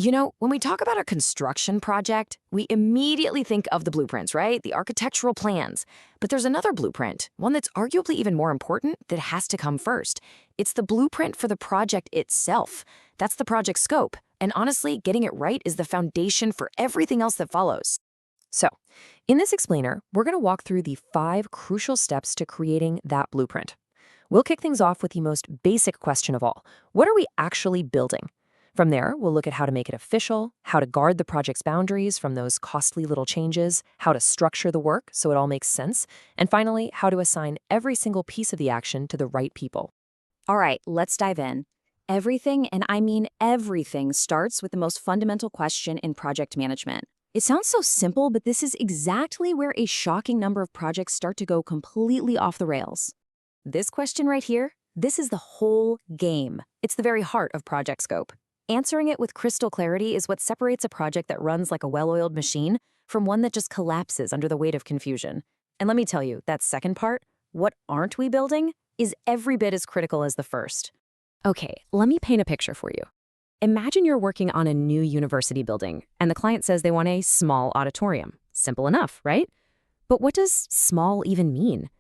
When we talk about a construction project, we immediately think of the blueprints, right? The architectural plans. But there's another blueprint, one that's arguably even more important, that has to come first. It's the blueprint for the project itself. That's the project scope. And honestly, getting it right is the foundation for everything else that follows. So, in this explainer, we're going to walk through the 5 crucial steps to creating that blueprint. We'll kick things off with the most basic question of all. What are we actually building? From there, we'll look at how to make it official, how to guard the project's boundaries from those costly little changes, how to structure the work so it all makes sense, and finally, how to assign every single piece of the action to the right people. All right, let's dive in. Everything, and I mean everything, starts with the most fundamental question in project management. It sounds so simple, but this is exactly where a shocking number of projects start to go completely off the rails. This question right here, this is the whole game. It's the very heart of project scope. Answering it with crystal clarity is what separates a project that runs like a well-oiled machine from one that just collapses under the weight of confusion. And let me tell you, that second part, what aren't we building, is every bit as critical as the first. Okay, let me paint a picture for you. Imagine you're working on a new university building, and the client says they want a small auditorium. Simple enough, right? But what does small even mean?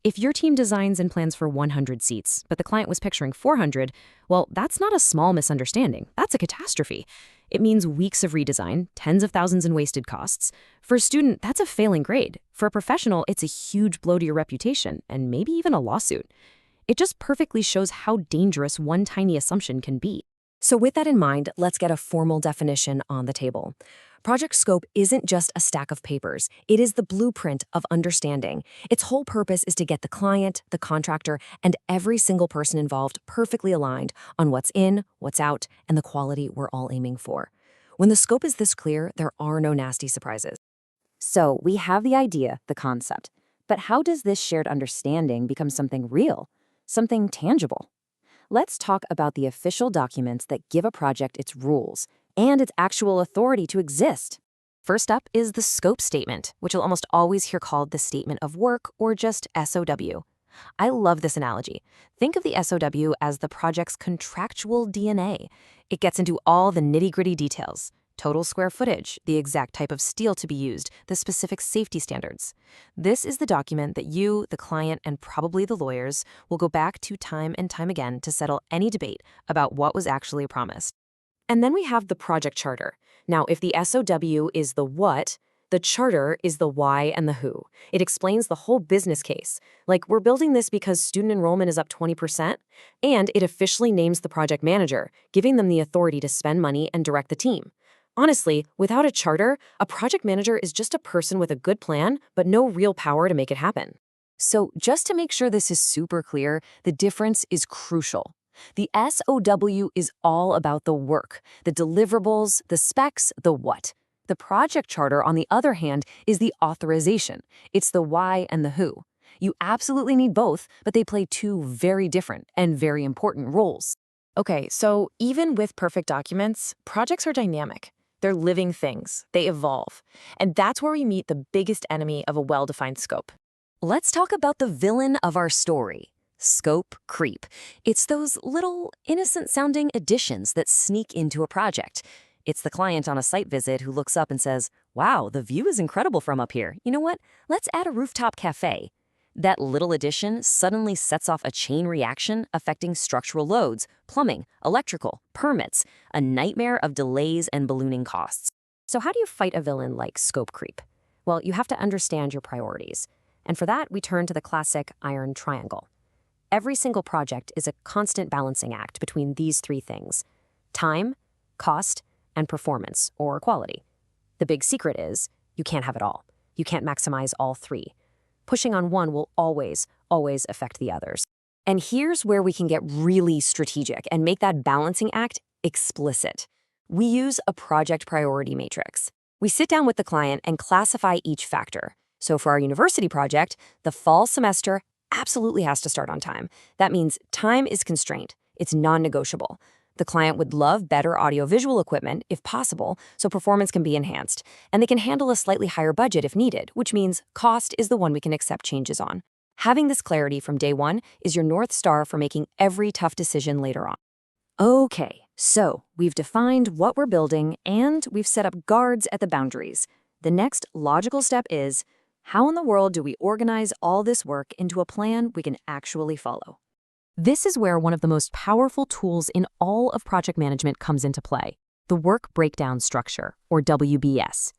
If your team designs and plans for 100 seats, but the client was picturing 400, well, that's not a small misunderstanding. That's a catastrophe. It means weeks of redesign, tens of thousands in wasted costs. For a student, that's a failing grade. For a professional, it's a huge blow to your reputation, and maybe even a lawsuit. It just perfectly shows how dangerous one tiny assumption can be. So with that in mind, let's get a formal definition on the table. Project scope isn't just a stack of papers. It is the blueprint of understanding. Its whole purpose is to get the client, the contractor, and every single person involved perfectly aligned on what's in, what's out, and the quality we're all aiming for. When the scope is this clear, there are no nasty surprises. So we have the idea, the concept. But how does this shared understanding become something real, something tangible? Let's talk about the official documents that give a project its rules and its actual authority to exist. First up is the scope statement, which you'll almost always hear called the statement of work or just SOW. I love this analogy. Think of the SOW as the project's contractual DNA. It gets into all the nitty-gritty details. Total square footage, the exact type of steel to be used, the specific safety standards. This is the document that you, the client, and probably the lawyers will go back to time and time again to settle any debate about what was actually promised. And then we have the project charter. Now, if the SOW is the what, the charter is the why and the who. It explains the whole business case. Like, we're building this because student enrollment is up 20%, and it officially names the project manager, giving them the authority to spend money and direct the team. Honestly, without a charter, a project manager is just a person with a good plan, but no real power to make it happen. So just to make sure this is super clear, the difference is crucial. The SOW is all about the work, the deliverables, the specs, the what. The project charter, on the other hand, is the authorization. It's the why and the who. You absolutely need both, but they play 2 very different and very important roles. Okay, so even with perfect documents, projects are dynamic. They're living things. They evolve. And that's where we meet the biggest enemy of a well-defined scope. Let's talk about the villain of our story. Scope creep. It's those little innocent-sounding additions that sneak into a project. It's the client on a site visit who looks up and says, "Wow, the view is incredible from up here. You know what? Let's add a rooftop cafe." That little addition suddenly sets off a chain reaction affecting structural loads, plumbing, electrical, permits, a nightmare of delays and ballooning costs. So how do you fight a villain like scope creep? Well, you have to understand your priorities. And for that, we turn to the classic iron triangle. Every single project is a constant balancing act between these 3 things: time, cost, and performance, or quality. The big secret is you can't have it all. You can't maximize all 3. Pushing on one will always affect the others. And here's where we can get really strategic and make that balancing act explicit. We use a project priority matrix. We sit down with the client and classify each factor. So for our university project, the fall semester absolutely has to start on time. That means time is constrained. It's non-negotiable. The client would love better audiovisual equipment, if possible, so performance can be enhanced. And they can handle a slightly higher budget if needed, which means cost is the one we can accept changes on. Having this clarity from day one is your North Star for making every tough decision later on. Okay, So, we've defined what we're building and we've set up guards at the boundaries. The next logical step is, how in the world do we organize all this work into a plan we can actually follow? This is where one of the most powerful tools in all of project management comes into play, the Work Breakdown Structure, or WBS.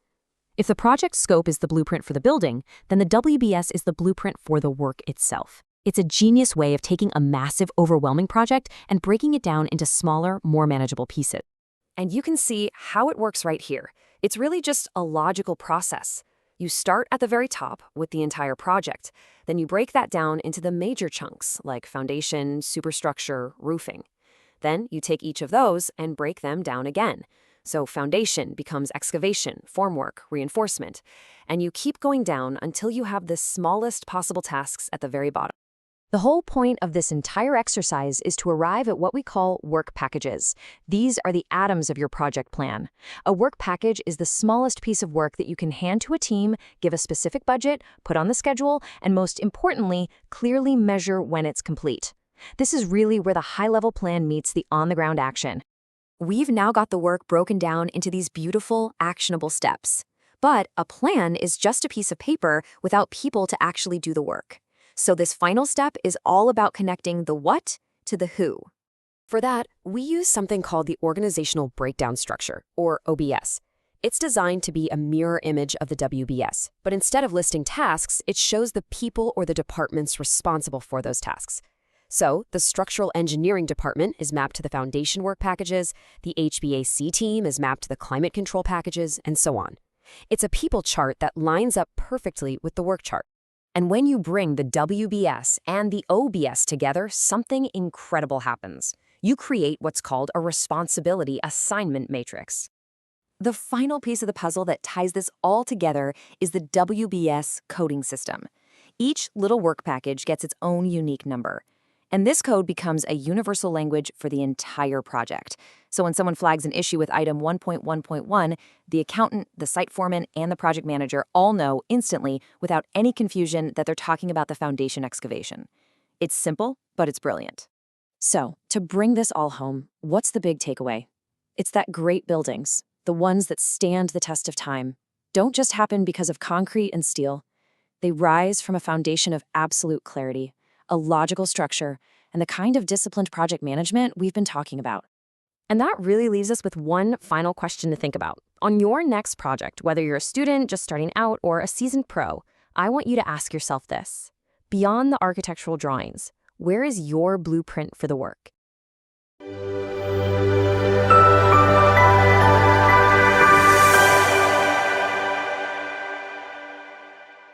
If the project scope is the blueprint for the building, then the WBS is the blueprint for the work itself. It's a genius way of taking a massive, overwhelming project and breaking it down into smaller, more manageable pieces. And you can see how it works right here. It's really just a logical process. You start at the very top with the entire project. Then you break that down into the major chunks like foundation, superstructure, roofing. Then you take each of those and break them down again. So foundation becomes excavation, formwork, reinforcement. And you keep going down until you have the smallest possible tasks at the very bottom. The whole point of this entire exercise is to arrive at what we call work packages. These are the atoms of your project plan. A work package is the smallest piece of work that you can hand to a team, give a specific budget, put on the schedule, and most importantly, clearly measure when it's complete. This is really where the high-level plan meets the on-the-ground action. We've now got the work broken down into these beautiful, actionable steps. But a plan is just a piece of paper without people to actually do the work. So this final step is all about connecting the what to the who. For that, we use something called the Organizational Breakdown Structure, or OBS. It's designed to be a mirror image of the WBS, but instead of listing tasks, it shows the people or the departments responsible for those tasks. So, the structural engineering department is mapped to the foundation work packages, the HVAC team is mapped to the climate control packages, and so on. It's a people chart that lines up perfectly with the work chart. And when you bring the WBS and the OBS together, something incredible happens. You create what's called a responsibility assignment matrix. The final piece of the puzzle that ties this all together is the WBS coding system. Each little work package gets its own unique number. And this code becomes a universal language for the entire project. So when someone flags an issue with item 1.1.1, the accountant, the site foreman, and the project manager all know instantly, without any confusion, that they're talking about the foundation excavation. It's simple, but it's brilliant. So, to bring this all home, what's the big takeaway? It's that great buildings, the ones that stand the test of time, don't just happen because of concrete and steel. They rise from a foundation of absolute clarity, a logical structure, and the kind of disciplined project management we've been talking about. And that really leaves us with one final question to think about. On your next project, whether you're a student just starting out or a seasoned pro, I want you to ask yourself this. Beyond the architectural drawings, where is your blueprint for the work?